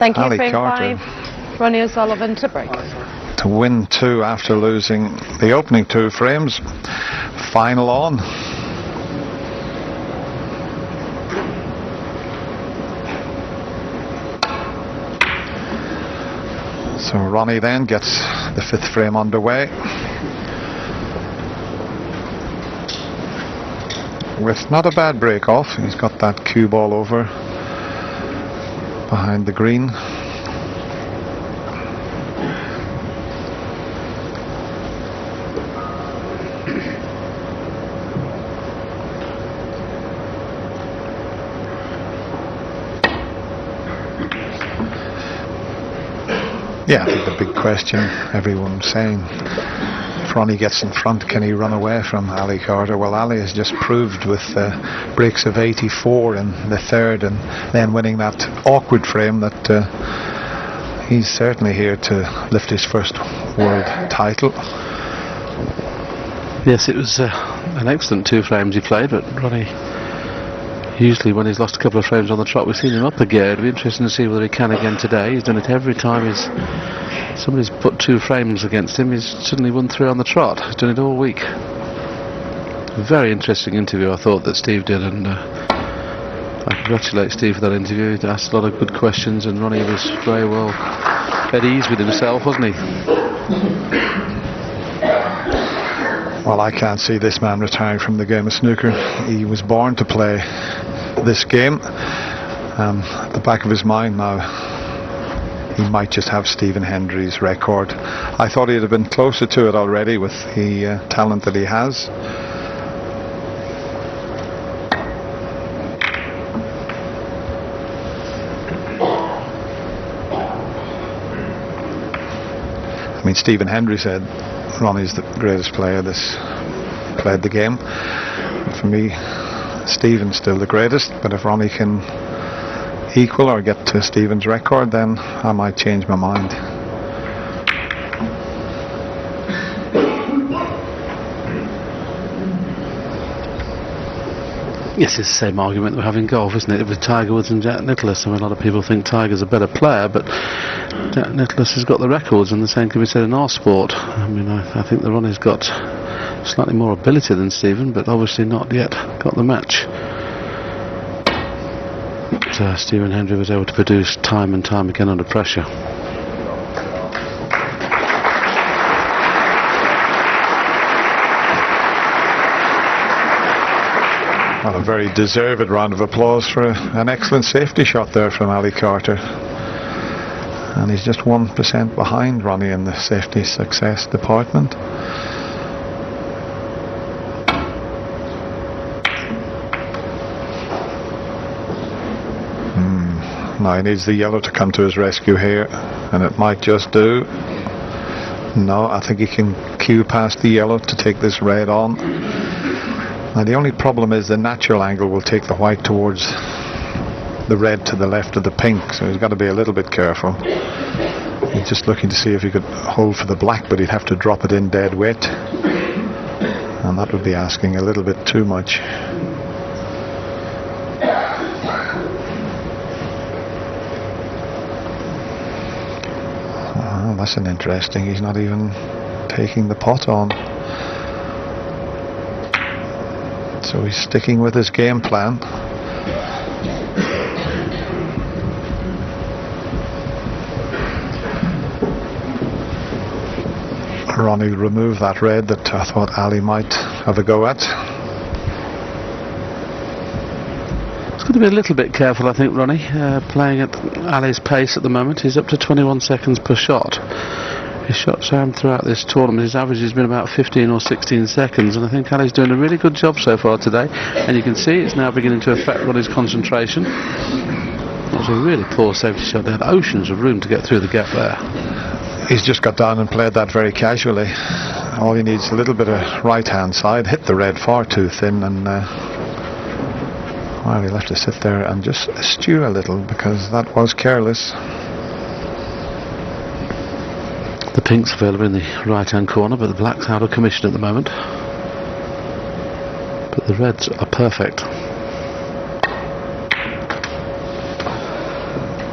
Thank you. Ali Frame Carter 5, Ronnie O'Sullivan to break. to win 2 after losing the opening 2 frames. Final on. So Ronnie then gets the 5th frame underway with not a bad break off. He's got that cue ball over behind the green. Yeah, I think the big question everyone's saying, if Ronnie gets in front, can he run away from Ali Carter? Well, Ali has just proved with breaks of 84 in the 3rd and then winning that awkward frame that he's certainly here to lift his first world title. Yes, it was an excellent 2 frames he played, but Ronnie, usually when he's lost a couple of frames on the trot, we've seen him up a gear. It'll be interesting to see whether he can again today. He's done it every time somebody's put 2 frames against him. He's suddenly won 3 on the trot. He's done it all week. A very interesting interview, I thought, that Steve did, and I congratulate Steve for that interview. He asked a lot of good questions, and Ronnie was very well at ease with himself, wasn't he? Well, I can't see this man retiring from the game of snooker. He was born to play this game. At the back of his mind now, he might just have Stephen Hendry's record. I thought he'd have been closer to it already with the talent that he has. I mean, Stephen Hendry said Ronnie's the greatest player that's played the game. For me, Stephen's still the greatest, but if Ronnie can equal or get to Stephen's record, then I might change my mind. Yes, it's the same argument we're having golf, isn't it, with Tiger Woods and Jack Nicklaus. I mean, a lot of people think Tiger's a better player, but Jack Nicklaus has got the records, and the same can be said in our sport. I mean, I think that Ronnie's got slightly more ability than Stephen, but obviously not yet got the match. But Stephen Hendry was able to produce time and time again under pressure. Well, a very deserved round of applause for an excellent safety shot there from Ali Carter. And he's just 1% behind Ronnie in the safety success department. Now he needs the yellow to come to his rescue here, and it might just do. No, I think he can cue past the yellow to take this red on. Now the only problem is the natural angle will take the white towards the red to the left of the pink, so he's got to be a little bit careful. He's just looking to see if he could hold for the black, but he'd have to drop it in dead weight, and that would be asking a little bit too much. Oh, that's an interesting, he's not even taking the pot on. So he's sticking with his game plan. Ronnie removed that red that I thought Ali might have a go at. He's got to be a little bit careful, I think, Ronnie, playing at Ali's pace at the moment. He's up to 21 seconds per shot. His shots throughout this tournament, his average has been about 15 or 16 seconds, and I think Ali's doing a really good job so far today, and you can see it's now beginning to affect Ronnie's concentration. That was a really poor safety shot. They had oceans of room to get through the gap there. He's just got down and played that very casually. All he needs is a little bit of right hand side, hit the red far too thin, and well, he'll have to sit there and just stew a little, because that was careless. The pink's available in the right hand corner, but the black's out of commission at the moment. But the reds are perfect.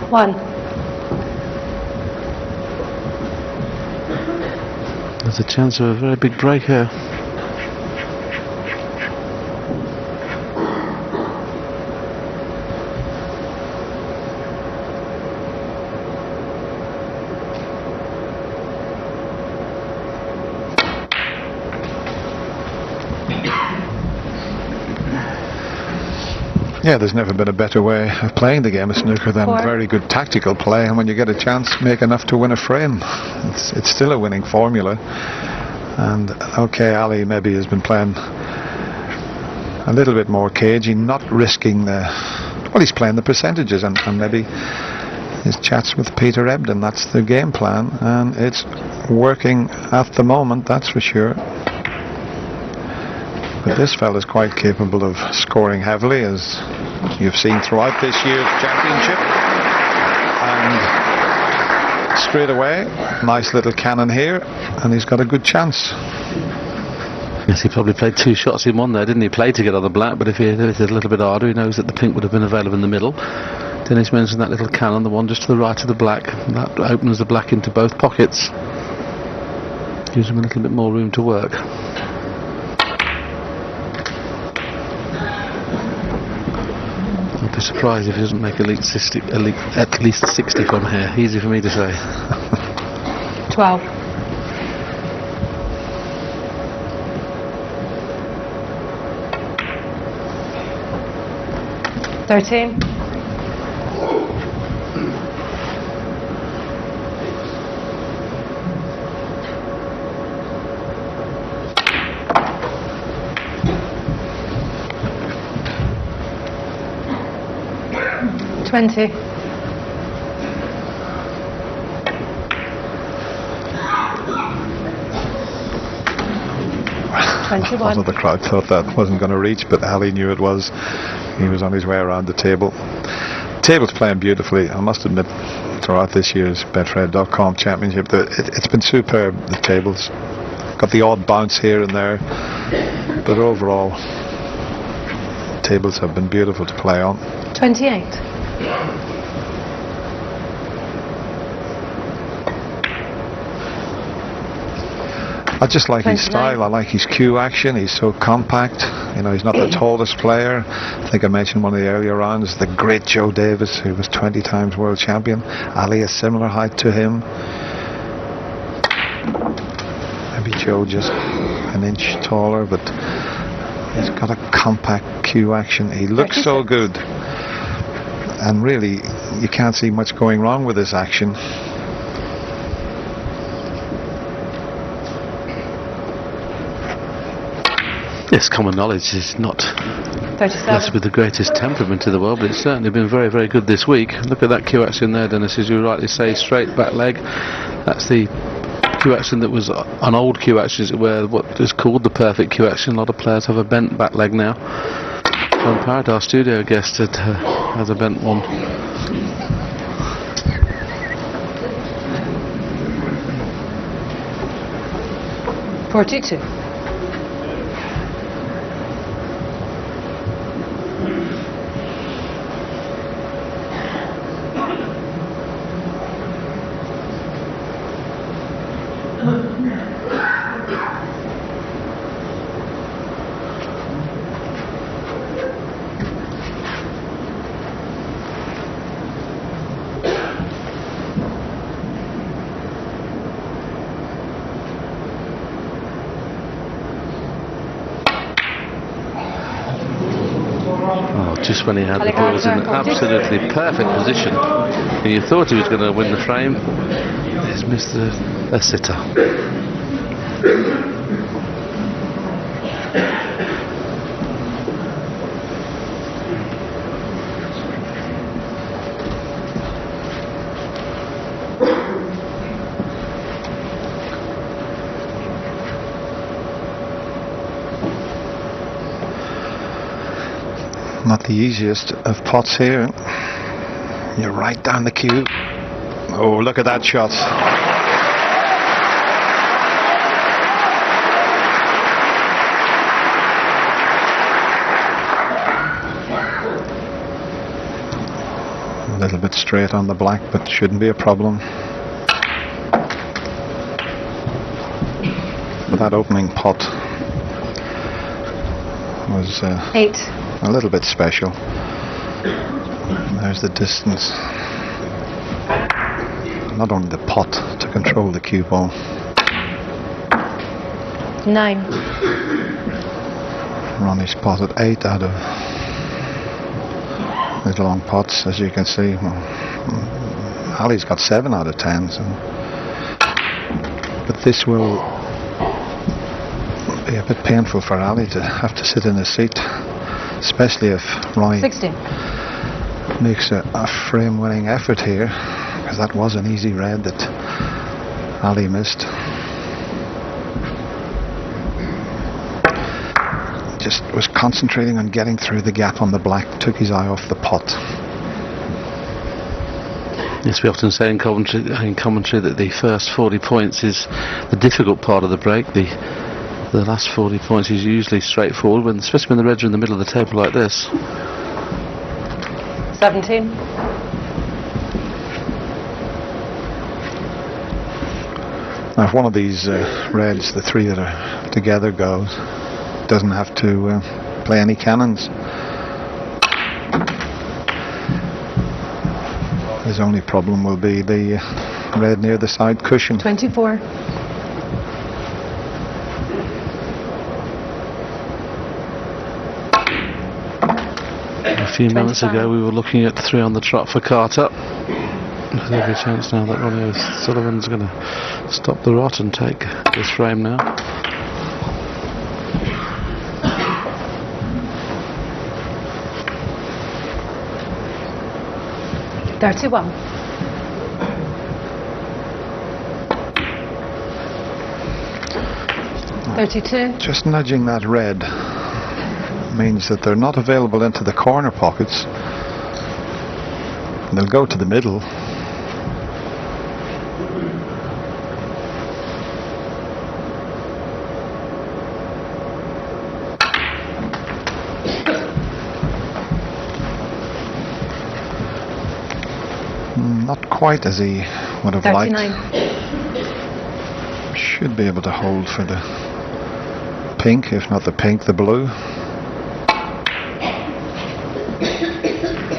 1. There's a chance of a very big break here. Yeah, there's never been a better way of playing the game of snooker than 4. very good tactical play, and when you get a chance, make enough to win a frame. It's still a winning formula. And okay, Ali maybe has been playing a little bit more cagey, not risking well, he's playing the percentages, and maybe his chats with Peter Ebden, that's the game plan, and it's working at the moment, that's for sure. But this fella's quite capable of scoring heavily, as you've seen throughout this year's championship. And straight away, nice little cannon here, and he's got a good chance. Yes, he probably played 2 shots in one there, didn't he? Played to get on the black, but if he had hit it a little bit harder, he knows that the pink would have been available in the middle. Dennis mentioned that little cannon, the one just to the right of the black. That opens the black into both pockets. Gives him a little bit more room to work. I'd be surprised if he doesn't make at least 60 from here. Easy for me to say. 12. 13. 20. 21. A lot of the crowd thought that wasn't going to reach, but Ali knew it was. He was on his way around the table. Table's playing beautifully, I must admit, throughout this year's Betfred.com Championship. It's been superb, the tables. Got the odd bounce here and there, but overall, tables have been beautiful to play on. 28. I just like his 29. style. I like his cue action. He's so compact. You know, he's not the tallest player. I think I mentioned one of the earlier rounds, the great Joe Davis, who was 20 times world champion. Ali a similar height to him. Maybe Joe just an inch taller, but he's got a compact cue action. He looks so good. And really, you can't see much going wrong with this action. Yes, common knowledge is not 37. blessed with the greatest temperament in the world, but it's certainly been very, very good this week. Look at that cue action there, Dennis, as you rightly say, straight back leg. That's the cue action that was an old cue action, as it were, what is called the perfect cue action. A lot of players have a bent back leg now. John Parrott, our studio guest, has a bent one. Forty-two. Just when he had the balls in an absolutely perfect position, and you thought he was going to win the frame, he's missed a sitter. Not the easiest of pots here. You're right down the cue. Oh, look at that shot. A little bit straight on the black, but shouldn't be a problem. that opening pot was 8. a little bit special. There's the distance. Not only the pot to control the cue ball. 9. Ronnie spotted 8 out of his long pots, as you can see. Well, Ali's got 7 out of 10. So. But this will be a bit painful for Ali to have to sit in his seat, especially if Ronnie 16. makes a frame-winning effort here, because that was an easy red that Ali missed. Just was concentrating on getting through the gap on the black, took his eye off the pot. Yes, we often say in commentary that the first 40 points is the difficult part of the break. The last 40 points is usually straightforward, especially when the reds are in the middle of the table like this. 17. Now if one of these reds, the 3 that are together, goes, doesn't have to play any cannons. His only problem will be the red near the side cushion. 24. A few moments ago we were looking at 3 on the trot for Carter. There's every chance now that Ronnie O'Sullivan's going to stop the rot and take this frame now. $31. $32. Just nudging that red means that they're not available into the corner pockets. They'll go to the middle. Not quite as he would have 39. liked. Should be able to hold for the pink, if not the pink, the blue.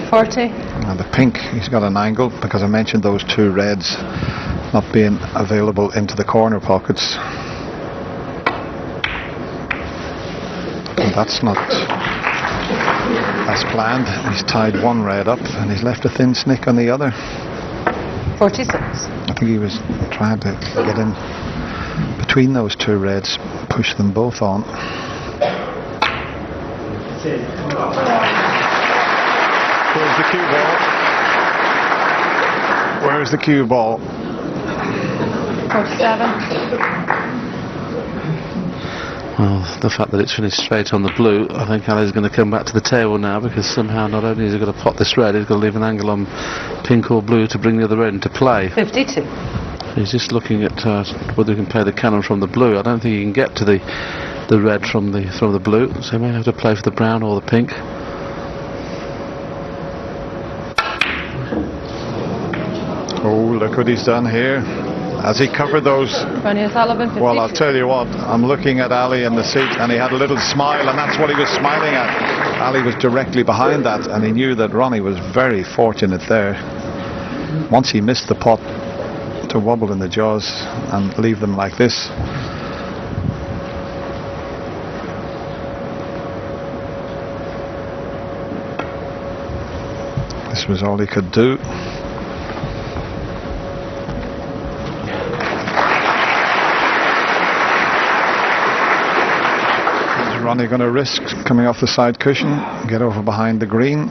40. Now the pink, he's got an angle because I mentioned those 2 reds not being available into the corner pockets. And that's not as planned. He's tied 1 red up and he's left a thin snick on the other. 46. I think he was trying to get in between those 2 reds, push them both on. Where's the cue ball? Where's the cue ball? 47. Well, the fact that it's finished straight on the blue, I think Ali's going to come back to the table now, because somehow not only is he going to pot this red, he's going to leave an angle on pink or blue to bring the other red into play. 52. He's just looking at whether he can play the cannon from the blue. I don't think he can get to the red from the blue, so he may have to play for the brown or the pink. Oh, look what he's done here. Has he covered those? Ronnie O'Sullivan, 52. Well, I'll tell you what, I'm looking at Ali in the seat and he had a little smile, and that's what he was smiling at. Ali was directly behind that and he knew that Ronnie was very fortunate there. Once he missed the pot, to wobble in the jaws and leave them like this. This was all he could do. Is Ronnie going to risk coming off the side cushion, get over behind the green?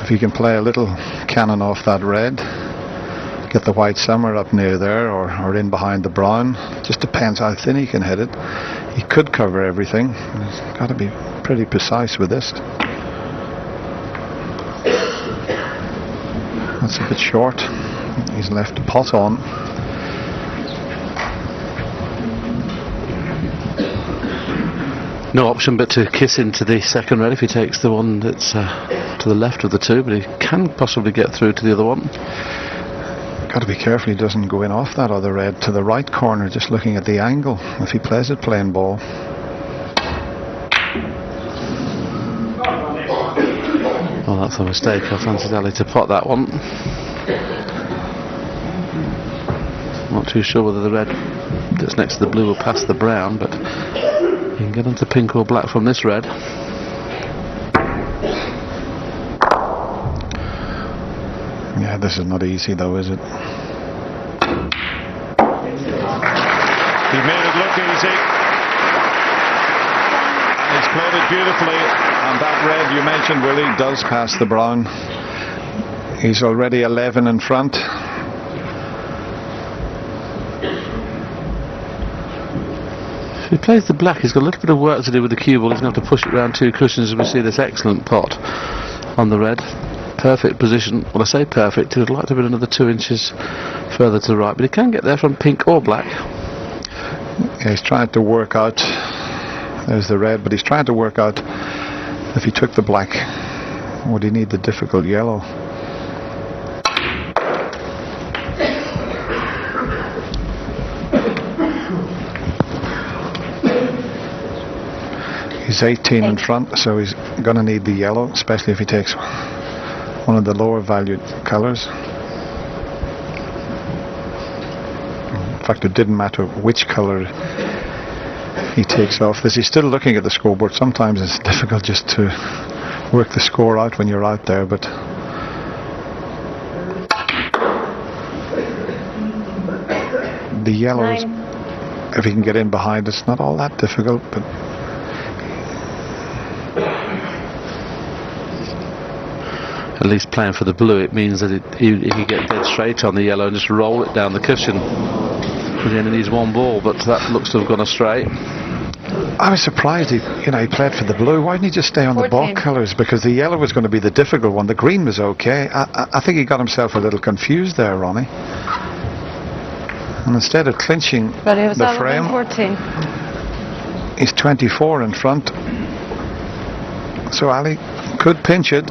If he can play a little cannon off that red, get the white summer up near there or in behind the brown, just depends how thin he can hit it. He could cover everything. He's got to be pretty precise with this. That's a bit short. He's left the pot on. No option but to kiss into the second red if he takes the one that's to the left of the two, but he can possibly get through to the other one. Got to be careful he doesn't go in off that other red to the right corner, just looking at the angle, if he plays it plain ball. Well, that's a mistake. I fancied Ali to pot that one. Not too sure whether the red that's next to the blue will pass the brown, but you can get onto pink or black from this red. Yeah, this is not easy though, is it? He made it look easy. And he's played it beautifully. And that red you mentioned, Willie, does pass the brown. He's already 11 in front. If he plays the black, he's got a little bit of work to do with the cue ball. He's going to have to push it around two cushions, as we see this excellent pot on the red. Perfect position. Well, I say perfect, he would like to be another 2 inches further to the right, but he can get there from pink or black. Yeah, he's trying to work out, there's the red, but he's trying to work out if he took the black, would he need the difficult yellow? He's 18 in front, so he's going to need the yellow, especially if he takes one of the lower valued colours. In fact, it didn't matter which colour he takes off this. He's still looking at the scoreboard. Sometimes it's difficult just to work the score out when you're out there, but the yellows, if he can get in behind, it's not all that difficult, but At least playing for the blue, it means that he can get dead straight on the yellow and just roll it down the cushion. He only needs one ball, but that looks to have gone astray. I was surprised he played for the blue. Why didn't he just stay on the ball colours? Because the yellow was going to be the difficult one. The green was okay. I think he got himself a little confused there, Ronnie. And instead of clinching the frame, 14. he's 24 in front. So Ali could pinch it.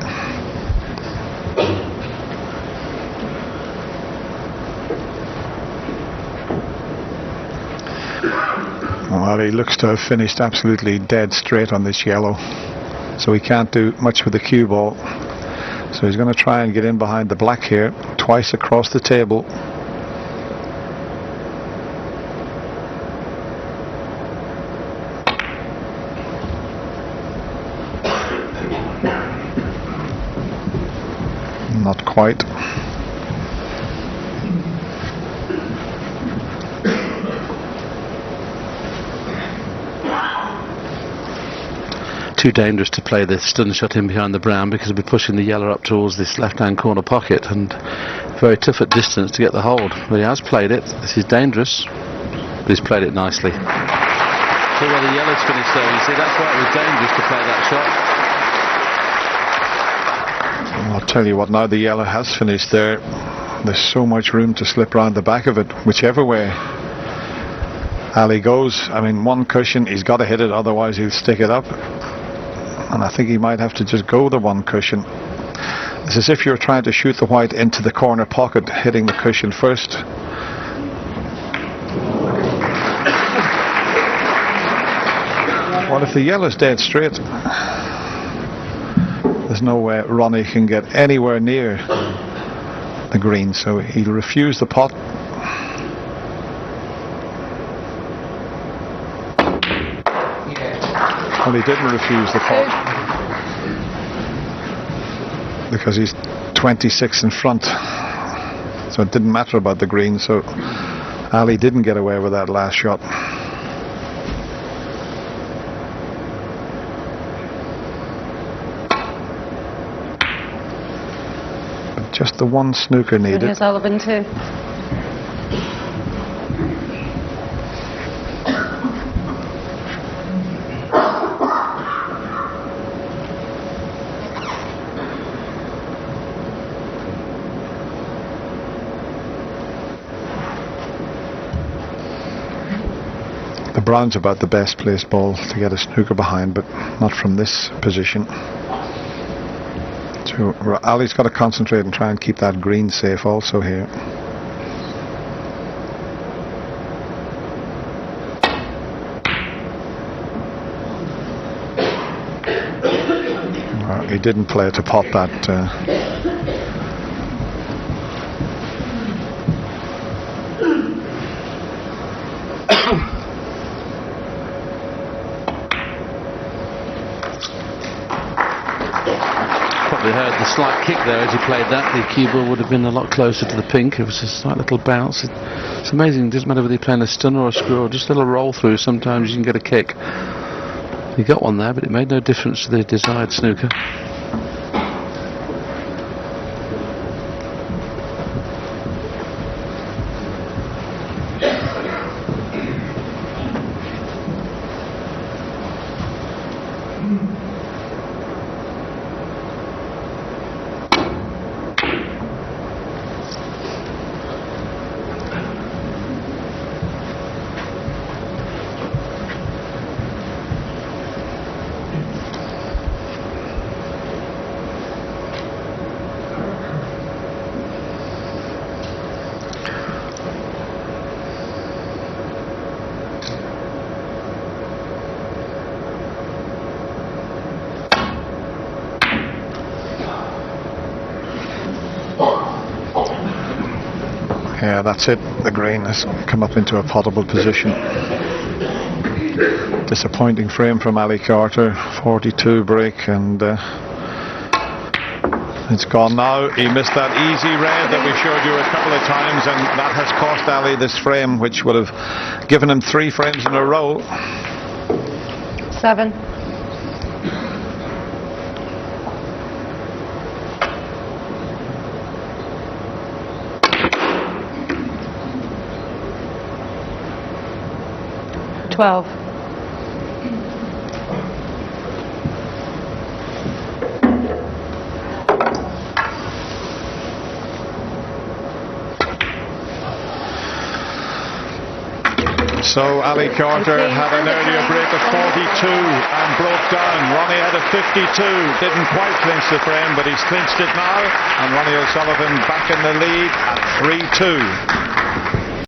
Well, he looks to have finished absolutely dead straight on this yellow, so he can't do much with the cue ball. So he's going to try and get in behind the black here, twice across the table. Not quite. Too dangerous to play the stun shot in behind the brown, because he'll be pushing the yellow up towards this left-hand corner pocket, and very tough at distance to get the hold. But he has played it. This is dangerous, but he's played it nicely. So where the yellow's finished though, you see, that's why it was dangerous to play that shot. I'll tell you what, now the yellow has finished there, there's so much room to slip round the back of it, whichever way Ali goes. I mean, one cushion, he's got to hit it, otherwise he'll stick it up. And I think he might have to just go the one cushion. It's as if you're trying to shoot the white into the corner pocket, hitting the cushion first. Well, if the yellow's dead straight, there's no way Ronnie can get anywhere near the green, so he'll refuse the pot. Well, he didn't refuse the pot because he's 26 in front, so it didn't matter about the green. So Ali didn't get away with that last shot. But just the one snooker needed. Here's Sullivan too. The brown's about the best placed ball to get a snooker behind, but not from this position. So Ali's got to concentrate and try and keep that green safe also here. He didn't play to pot that. Probably heard the slight kick there as he played that. The cue ball would have been a lot closer to the pink. It was a slight little bounce. It's amazing. It doesn't matter whether you're playing a stunner or a screw or just a little roll through. Sometimes you can get a kick. He got one there, but it made no difference to the desired snooker. Yeah, that's it. The green has come up into a potable position. Disappointing frame from Ali Carter. 42 break, and it's gone now. He missed that easy red that we showed you a couple of times, and that has cost Ali this frame, which would have given him 3 frames in a row. 7. $12. So Ali Carter had an earlier break of 42 and broke down. Ronnie had a 52, didn't quite clinch the frame, but he's clinched it now, and Ronnie O'Sullivan back in the lead at 3-2.